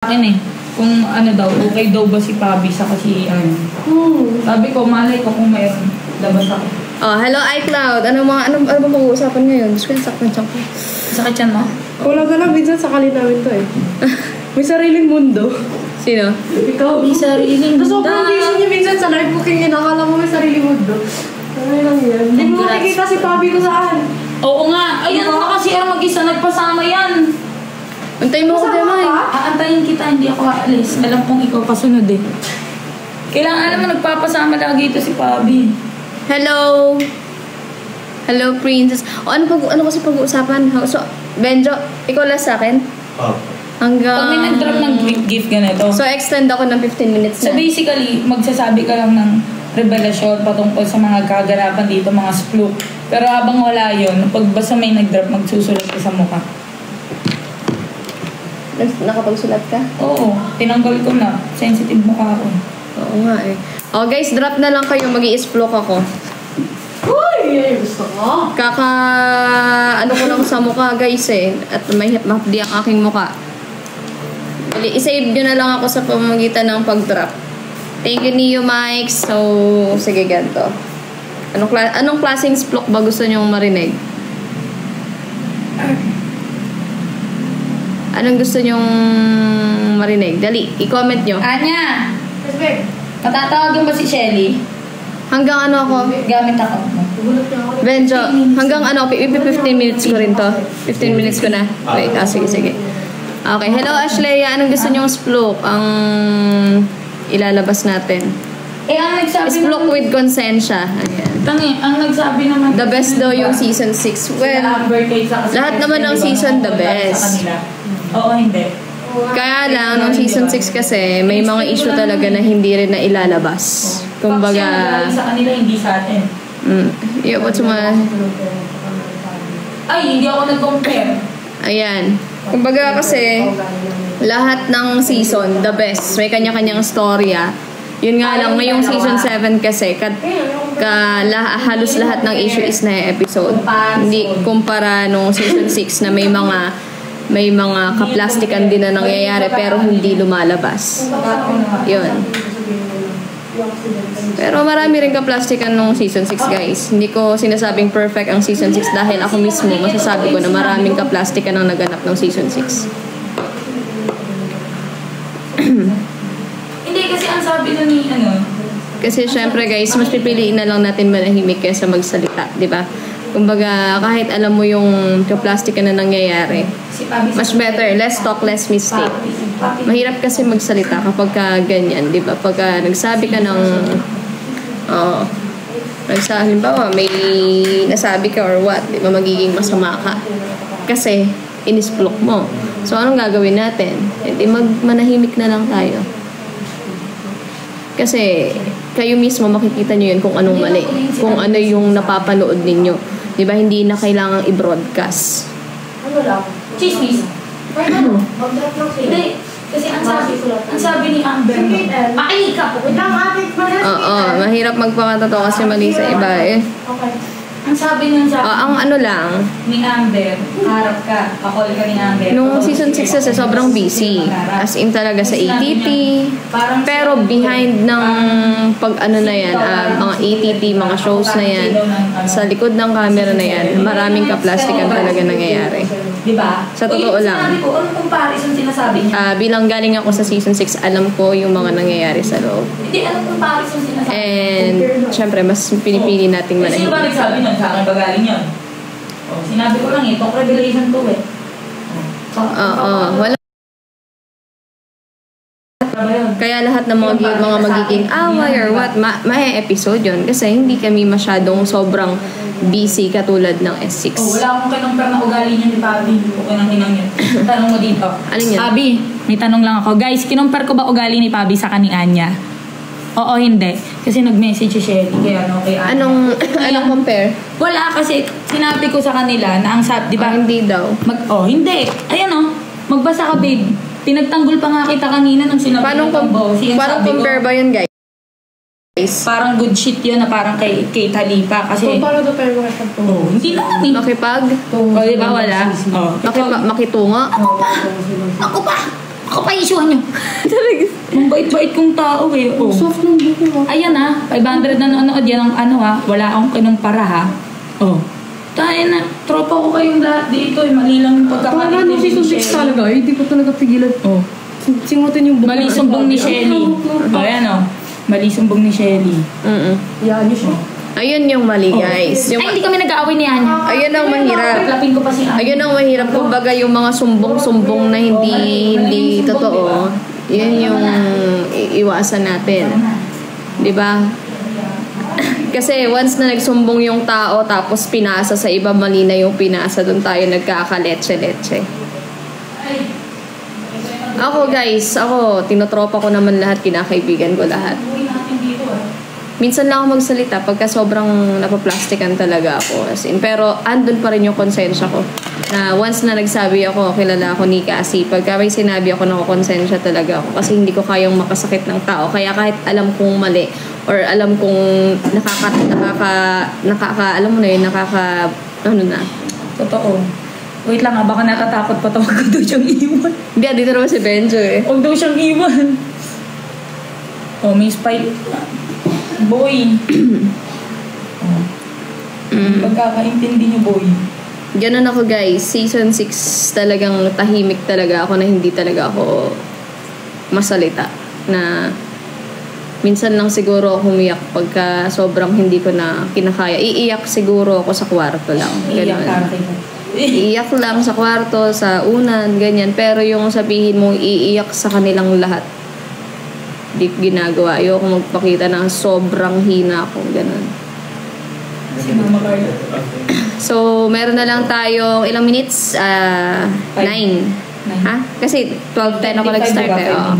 akin eh. Kung ano daw, okay daw ba si Pabi sa kasi ano. Sabi ko, malay ko kung mayroon. Labas ako. Oh, hello iCloud. Ano ba pag-uusapan ngayon? Gusto ko yung saktan siya ko. Sakit yan mo? Wala ka lang, minsan sakali namin to eh. May sariling mundo. Sino? Ikaw. May sariling mundo. Sobrang busy niya minsan sa live booking yun. Akala mo may sariling mundo. Ano lang yan? Hindi mo makikita si Pabi ko saan. Oo nga. Ayan na kasi ang mag-isa. Nagpasama yan. Antayin mo ako dyan, Mike. Aantayin kita. Hindi ako aalis. Alam kong ikaw kasunod eh. Kailangan naman nagpapasama lagi ito si Pabi. Hello. Hello, princess. O, ano kasi pag-uusapan? So, Benjo, ikaw lang sa akin? Hanggang... Pag may nag-drop ng gift ganito. So, extend ako ng 15 minutes So, na. basically, magsasabi ka lang ng revelasyon patungkol sa mga kaganapan dito, mga splook. Pero habang wala yun, pag basta may nag-drop, magsusulat ka sa mukha. Nakapagsulat ka? Oo, tinanggal ko na. Sensitive mukha ako. Oo nga eh. Oh, guys, drop na lang kayo. Mag-i-explore ako. Uy! Gusto ko. Ano ko lang sa mukha, guys eh. At may hapdi ang aking mukha. I-save nyo na lang ako sa pamamagitan ng pag-drop. Thank you, Neo Mike. So, sige, ganito. Anong klaseng splook ba gusto nyong marinig? Anong gusto nyong marinig? Dali, i-comment nyo. Anya! Matatawagan ba si Shelly? Hanggang ano ako? Gamit ako. Benjo, hanggang ano, 15 minutes ko rin to. 15 minutes ko na. Wait, sige. Okay, hello Ashley. Anong gusto nyong splook? Ang ilalabas natin. Ang nagsabi Splook with konsensya. Ayan. Tangi, ang nagsabi naman... The best daw yung season 6. Well, lahat naman ng season the best. Oo, hindi. Kaya lang, nung season 6 kasi, may mga issue talaga na hindi rin na ilalabas. Kumbaga... sa kanila, hindi sa atin. Ay, hindi ako nag-compare. Ayan. Kumbaga kasi, lahat ng season, the best. May kanya-kanyang storya. Yun nga lang, ngayong season 7 kasi, halos lahat ng issue is na episode. Hindi kumpara nung season 6 na may mga kaplastikan din na nangyayari pero hindi lumalabas. Yun. Pero marami rin kaplastikan nung season 6, guys. Hindi ko sinasabing perfect ang season 6 dahil ako mismo masasabi ko na maraming kaplastikan ang naganap ng season 6. Hindi, kasi ang sabi na ni Kasi syempre, guys, mas pipiliin na lang natin manahimik kaysa magsalita, di ba? Kumbaga, kahit alam mo yung kaplastikan na nangyayari, mas better, less talk, less mistake. Mahirap kasi magsalita kapag ganyan, di ba? Pagka nagsabi ka ng halimbawa may nasabi ka or what, di ba, magiging masama ka kasi inisplok mo. So anong gagawin natin? Hindi, manahimik na lang tayo kasi kayo mismo makikita nyo yun kung anong mali, kung ano yung napapanood ninyo, di ba? Hindi na kailangang i-broadcast. Ano lang? Chismis. Mag-drop lang sila. Hindi. Kasi ang sabi ni Amber, makinig ka po. Oo, mahirap magpakatotoo kasi mali sa iba eh. Okay. Ang sabi niya ang ano lang, ni Amber, harap ka, kakol ka ni Amber. nung season 6 kasi sobrang busy. As in talaga sa ATT. Pero behind ng pag ano na yan, mga ATT, mga shows na yan, sa likod ng camera na yan, maraming kaplastikan talaga nangyayari. Diba? Sa totoo lang. Sinabi ko, anong comparison sinasabi niya? Bilang galing ako sa season 6, alam ko yung mga nangyayari sa loob. Hindi, anong comparison sinasabi? And, syempre, mas pinipili nating Sino ba manahimik. nagsabi nun? Sa akin ba galing yun? Sinabi ko lang talk revelation to eh. Wala. Kaya lahat ng mga magiging away or what, may episode yun. Kasi hindi kami masyadong sobrang busy katulad ng S6. Wala akong kinumpir na ugali niya ni Pabi. Okay nang inang yun. Tanong mo dito. Alin yun? Pabi, may tanong lang ako. Guys, kinumpir ko ba ugali ni Pabi sa kani Anya? Oo, hindi. Kasi nag-message si Shelly. Kaya kay Anya. Anong compare? Wala, kasi sinabi ko sa kanila na ang sabi, di ba? Hindi daw. Hindi. Ayan magbasa ka, babe. Pinagtanggol pa nga kita kanina nung sinabi Paano compare ba yun, guys? Parang good shit yun na parang kay Talipa. Kasi, Paano daw tayo makipagtungo? hindi naman eh. Makipag? Di ba wala? Makitunga? Ako pa! Ako pa issue nyo. Ang bait-bait kong tao eh. Oh. Soft ng buko mo. Ayan 500 na nanonood yan ang wala akong kinumpara ha. Oh. Tayo na, tropa ko kayong lahat dito eh. Mali lang yung pagkakalit. Parang season 6 talaga, hindi ko talaga pigilan. Oh. Singutin yung buko. Mali sumbong ni Shelly. Oh, ayan mali sumbong ni Shelly. Yan, siya. Ayun yung mali, guys. Yung, Ay, hindi kami nag-aaway ni Anya. ayun ang mahirap. Lapin ko pa si Anya. Ayun ang mahirap. Kumbaga yung mga sumbong-sumbong na hindi totoo, yun yung iwasan natin. Di ba? Kasi once na nagsumbong yung tao tapos pinasa sa iba, mali na yung pinasa, doon tayo nagkakaletse-letse. Ako guys, tinotropa ko naman lahat, kinakaibigan ko lahat. Minsan lang ako magsalita pagka sobrang napaplastikan talaga ako. As in, pero andun pa rin yung konsensya ko. Na once na nagsabi ako, kilala ako ni Cassie, pagka may sinabi ako, nakakonsensya talaga ako. Kasi hindi ko kayang makasakit ng tao. Kaya kahit alam kong mali, or alam kong alam mo na yun, Totoo. Wait lang baka natatakot pa ito. Huwag daw siyang iwan. Hindi, dito naman si Benjo eh. Huwag daw siyang iwan. Oh, may spike. Boy. Pagkakaintindi niyo, boy. Ganun ako guys. Season 6 talagang tahimik talaga ako na hindi talaga ako masalita. Na minsan lang siguro ako umiyak pagka sobrang hindi ko na kinakaya. Iiyak siguro ako sa kwarto lang. Ganun. Iiyak lang sa kwarto, sa unan, ganyan. Pero yung sabihin mo, iiyak sa kanilang lahat. Di ginagawa. Ayoko magpakita na sobrang hina ako. Ganun. Si Mama Carla. So, meron na lang tayong ilang minutes? 9. Ha? Kasi 12:10 ako nag-start eh. Oo.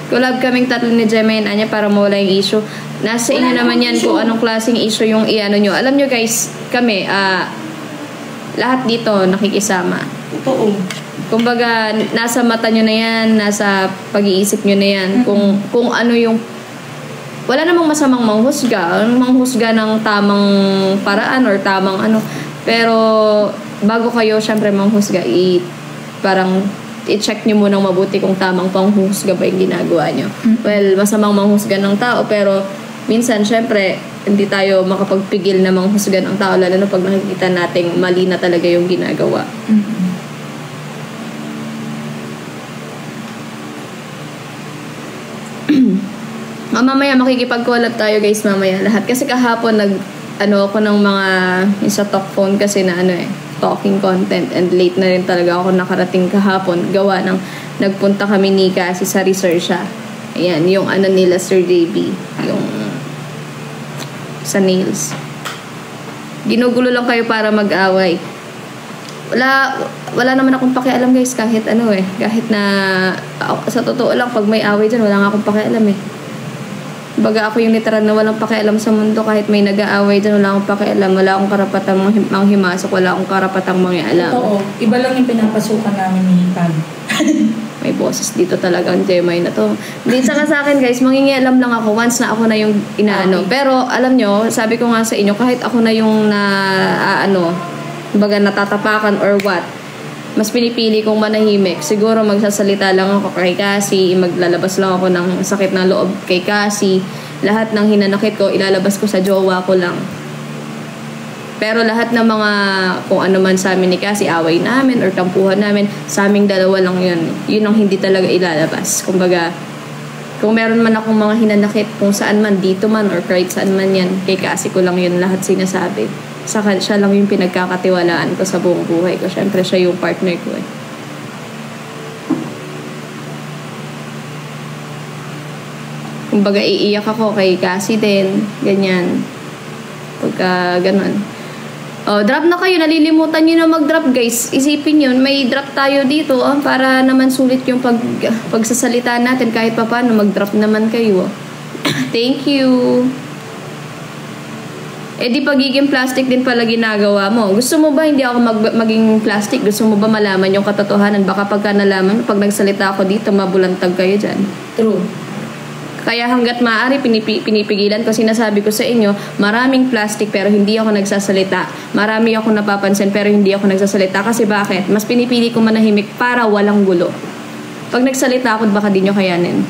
Collab kaming tatlo ni Gemma and Anya para mawala yung issue. Nasa inyo naman yan kung anong klaseng issue yung iano nyo. Alam nyo guys, kami, lahat dito nakikisama. Totoo. Kumbaga, nasa mata nyo na yan, nasa pag-iisip nyo na yan. Kung ano yung... Wala namang masamang manghusga. Manghusga ng tamang paraan or tamang ano. Pero, bago kayo, syempre, manghusga, parang i-check nyo munang mabuti kung tamang panghusga ba yung ginagawa nyo. Well, masamang manghusga ng tao, pero minsan, syempre, hindi tayo makapagpigil na manghusga ng tao, lalo na pag nakikita nating mali na talaga yung ginagawa. Mamaya makikipag-collab tayo guys mamaya lahat. Kasi kahapon ako ng mga sa talk phone kasi na talking content and late na rin talaga ako nakarating kahapon. Gawa ng nagpunta kami ni Cassie sa research siya. Ayan, yung nila Sir JB. Yung sa nails. Ginugulo lang kayo para mag-away. Wala naman akong pakialam guys kahit kahit na sa totoo lang pag may away dyan wala nga akong pakialam eh. Baga ako yung literal na walang pakialam sa mundo kahit may nag-aaway dyan wala akong pakialam, wala akong karapatang manghimasok, wala akong karapatang mangialam. Oo, iba lang yung pinapasukan namin ni Pam. May boses dito talaga ang Gemay na to. Hindi sa akin guys, mangingialam lang ako once na ako na yung inaano. Okay. Pero alam nyo, sabi ko nga sa inyo, kahit ako na yung baga natatapakan or what, mas pinipili kong manahimik. Siguro magsasalita lang ako kay Cassie, maglalabas lang ako ng sakit na loob kay Cassie. Lahat ng hinanakit ko, ilalabas ko sa jowa ko lang. Pero lahat ng mga, kung ano man sa amin ni Cassie, away namin or tampuhan namin, sa aming dalawa lang yun. Yun ang hindi talaga ilalabas. Kumbaga, kung meron man akong mga hinanakit, kung saan man, dito man, or kahit saan man yan, kay Cassie ko lang yun lahat sinasabi. Siya lang yung pinagkakatiwalaan ko sa buong buhay ko. Siyempre, siya yung partner ko eh. Kumbaga, iiyak ako kay Cassie din. Ganyan. Pagka ganun. Drop na kayo. Nalilimutan nyo na mag-drop, guys. Isipin yun. May drop tayo dito para naman sulit yung pagsasalita natin. Kahit pa paano, mag-drop naman kayo. Thank you. Di pagiging plastic din pala ginagawa mo. Gusto mo ba hindi ako maging plastic? Gusto mo ba malaman yung katotohanan? Baka pagka nalaman, pag nagsalita ako dito, mabulantag kayo dyan. True. Kaya hanggat maaari, pinipigilan ko. Sinasabi ko sa inyo, maraming plastic pero hindi ako nagsasalita. Marami ako napapansin pero hindi ako nagsasalita. Kasi bakit? Mas pinipili ko manahimik para walang gulo. Pag nagsalita ako, baka di nyo kayanin.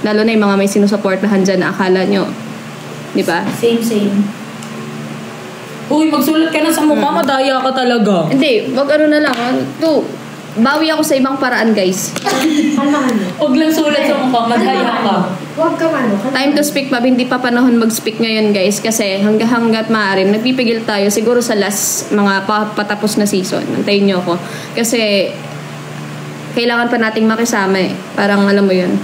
Lalo na yung mga may sinusuportahan dyan na akala nyo. Di ba? Same. Uy, magsulat ka na sa mukha, madaya ka talaga. Hindi, wag ano na lang. Bawi ako sa ibang paraan, guys. Kalmahan mo. Huwag lang sulat sa mukha, madaya ka. Huwag ka Time to speak pa, hindi pa panahon mag-speak ngayon, guys. Kasi hanggat maaari, nagpipigil tayo siguro sa last mga patapos na season. Antayin nyo ako. Kasi kailangan pa nating makisama eh. Parang alam mo yun.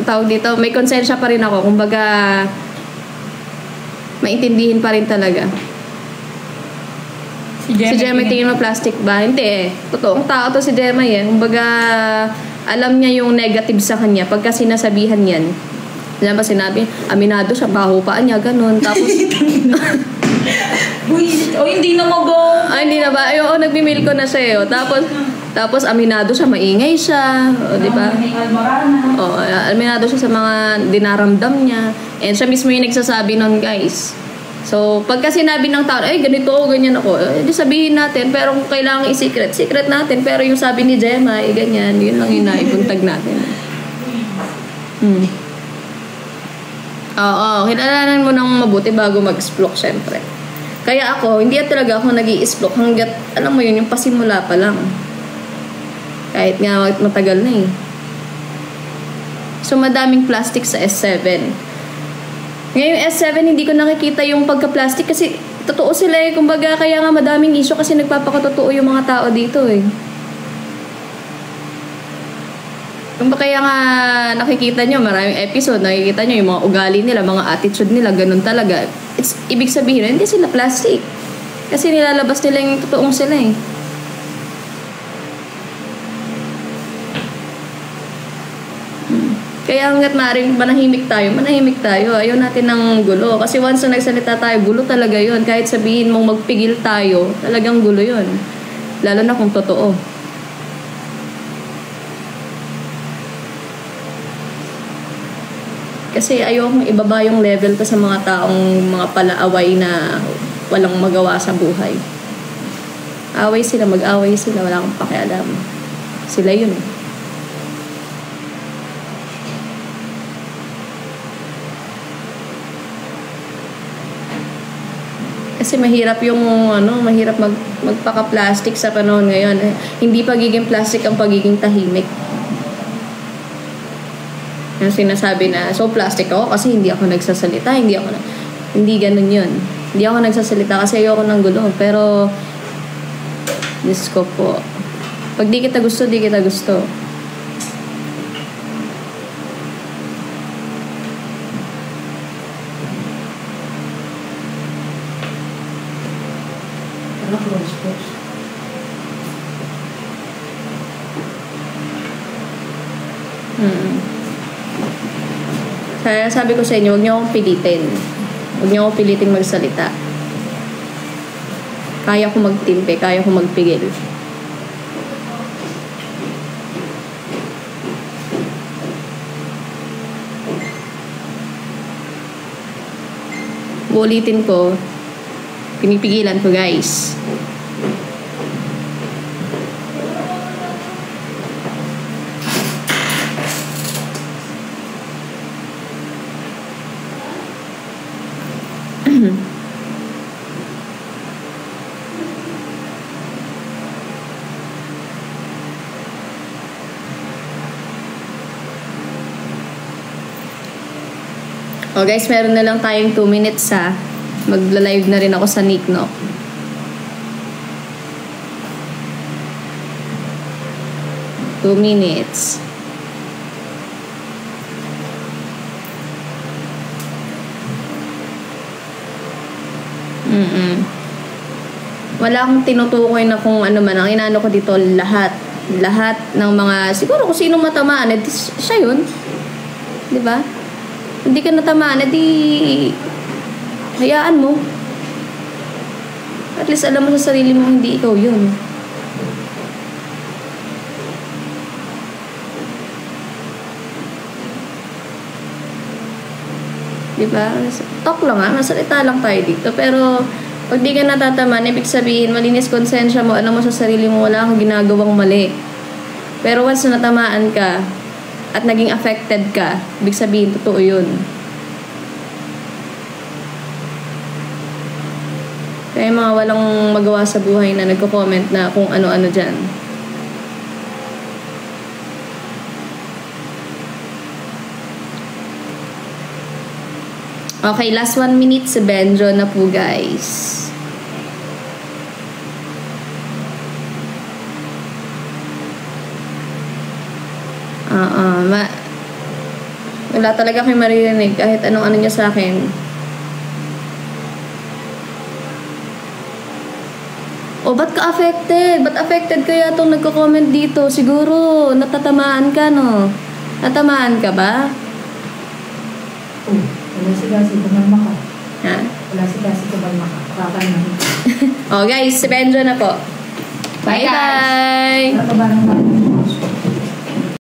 Tawag dito, may konsensya pa rin ako. Kumbaga, maintindihin pa rin talaga. Si Gemma, tingin mo plastic ba? Hindi eh. Totoong tao to si Gemma eh. Kumbaga, alam niya yung negative sa kanya. Pagka sinasabihan yan, alam ba sinabi, aminado siya, bahupaan niya, ganun. Tapos, hindi na ba? Ay, hindi na ba? Ay, oo, nagbi-mail ko na siya eh. Tapos aminado siya, maingay siya. O, di ba? Oo, aminado siya sa mga dinaramdam niya. And siya mismo yung nagsasabi nun, guys. So, pagka sinabi ng tao, ay, ganito, ganyan ako, di sabihin natin, pero kung kailangan i-secret, secret natin. Pero yung sabi ni Gemma, ganyan, yun lang yung naipuntag natin. Oo, kilalanan mo ng mabuti bago mag-explore, syempre. Kaya ako, hindi talaga ako nag-i-explore hanggat, alam mo yun, yung pasimula pa lang. Kahit nga matagal na eh. So, madaming plastic sa S7. Ngayon S7, hindi ko nakikita yung pagka-plastic kasi totoo sila eh. Kumbaga, kaya nga madaming issue kasi nagpapakatotoo yung mga tao dito eh. Kumbaga, kaya nga nakikita nyo, maraming episode, nakikita nyo yung mga ugali nila, mga attitude nila, ganun talaga. Ibig sabihin, hindi sila plastic. Kasi nilalabas nila yung totoong sila eh. Kaya hanggat maaaring manahimik tayo. Ayaw natin ng gulo. Kasi once na nagsalita tayo, gulo talaga yun. Kahit sabihin mong magpigil tayo, talagang gulo yun. Lalo na kung totoo. Kasi ayaw kong ibaba yung level ko sa mga taong mga palaaway na walang magawa sa buhay. Away sila, mag-away sila, wala akong pakialam. Sila yun eh. Kasi mahirap yung mahirap magpaka-plastic sa panahon ngayon. Hindi pagiging plastic ang pagiging tahimik. Yung sinasabi na, so plastic ako kasi hindi ako nagsasalita, hindi ganun yun. Hindi ako nagsasalita kasi ayoko ng gulo. Pero, Diyos ko po, pag di kita gusto, di kita gusto. Kaya sabi ko sa inyo, huwag niyo akong pilitin. Huwag niyo akong pilitin magsalita. Kaya ko magtimpe, kaya ko magpigil. Ulitin ko, pinipigilan ko, guys. Oh guys, meron na lang tayong 2 minutes ha. Magla-live na rin ako sa Nikno. Two minutes. Wala akong tinutukoy na kung ano man. Ang inaano ko dito, lahat ng mga, siguro kung sinong matamaan, siya yun. Diba? Hindi ka natamaan, hayaan mo. At least alam mo sa sarili mo, hindi ikaw yun. Diba? Talk lang masalita lang tayo dito. Pero, pag di ka natataman, ibig sabihin, malinis konsensya mo, alam mo sa sarili mo, wala kang ginagawang mali. Pero once na natamaan ka, at naging affected ka, ibig sabihin, totoo yun. Kaya mga walang magawa sa buhay na nagko-comment na kung ano-ano dyan. Okay, last 1 minute si Benjo na po, guys. Wala talaga kayo maririnig kahit anong ano niya sa akin. O, ba't ka affected? Ba't affected kaya itong nagko-comment dito? Siguro, natatamaan ka, no? Natamaan ka ba? Wala si Kasi kumalma ka. Ha? Wala si Kasi kumalma ka. Kakalaman. Oh, guys, si Benjo na po. Bye, Bye-bye! Ano ba naman?